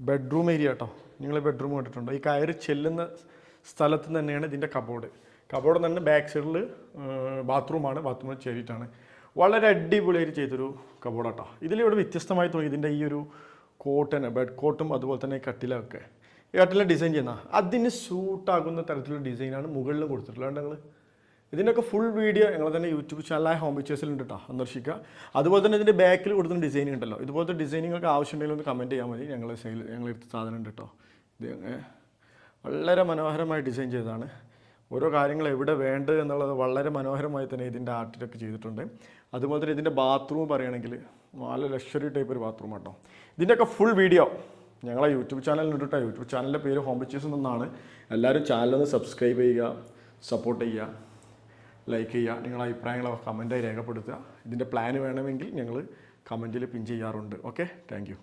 Bedroom area കേട്ടോ. നിങ്ങൾ bedroom കണ്ടിട്ടുണ്ടോ? ഈ കയറി ചെല്ലുന്ന സ്ഥലത്ത് തന്നെയാണ് ഇതിൻ്റെ കബോർഡ്. കബോർഡ് തന്നെ ബാക്ക് സൈഡിൽ ബാത്റൂമാണ്. ബാത്റൂമിൽ ചേരിയിട്ടാണ്. വളരെ അടിപൊളിയായിട്ട് ചെയ്തൊരു കബോർഡാട്ടോ. ഇതിലിവിടെ വ്യത്യസ്തമായി തോന്നി ഇതിൻ്റെ ഈ ഒരു കോട്ടന്, ബെഡ് കോട്ടും അതുപോലെ തന്നെ കട്ടിലൊക്കെ. ഈ കട്ടിലെ ഡിസൈൻ ചെയ്യുന്ന അതിന് സൂട്ടാകുന്ന തരത്തിലുള്ള ഡിസൈനാണ് മുകളിലും കൊടുത്തിട്ടുള്ളത്. ഞങ്ങൾ ഇതിൻ്റെയൊക്കെ ഫുൾ വീഡിയോ ഞങ്ങൾ തന്നെ യൂട്യൂബ് ചാനലായ ഹോം പിക്ചേഴ്സിലുണ്ട് കേട്ടോ, സന്ദർശിക്കുക. അതുപോലെ തന്നെ ഇതിൻ്റെ ബാക്കിൽ കൊടുക്കുന്ന ഡിസൈനിങ് ഉണ്ടല്ലോ, ഇതുപോലത്തെ ഡിസൈനിങ്ങൾക്ക് ആവശ്യമുണ്ടെങ്കിൽ ഒന്ന് കമൻറ്റ് ചെയ്യാൻ മതി. ഞങ്ങളെടുത്ത സാധനം ഉണ്ട് കേട്ടോ. ഇത് വളരെ മനോഹരമായി ഡിസൈൻ ചെയ്തതാണ്. ഓരോ കാര്യങ്ങൾ എവിടെ വേണ്ടത് എന്നുള്ളത് വളരെ മനോഹരമായി തന്നെ ഇതിൻ്റെ ആർട്ടിലൊക്കെ ചെയ്തിട്ടുണ്ട്. അതുപോലെ തന്നെ ഇതിൻ്റെ ബാത്റൂം പറയുകയാണെങ്കിൽ നല്ല ലക്ഷറി ടൈപ്പ് ഒരു ബാത്റൂം കേട്ടോ. ഇതിൻ്റെയൊക്കെ ഫുൾ വീഡിയോ ഞങ്ങളെ യൂട്യൂബ് ചാനലിൽ കേട്ടോ. യൂട്യൂബ് ചാനലിൻ്റെ പേര് ഹോം പിക്ചേഴ്സ് എന്നാണ്. എല്ലാവരും ചാനലൊന്ന് സബ്സ്ക്രൈബ് ചെയ്യുക, സപ്പോർട്ട് ചെയ്യുക, ലൈക്ക് ചെയ്യുക, നിങ്ങളുടെ അഭിപ്രായങ്ങളൊക്കെ കമൻറ്റായി രേഖപ്പെടുത്തുക. ഇതിൻ്റെ പ്ലാൻ വേണമെങ്കിൽ ഞങ്ങൾ കമൻറ്റിൽ പിൻ ചെയ്യാറുണ്ട്. Okay, thank you.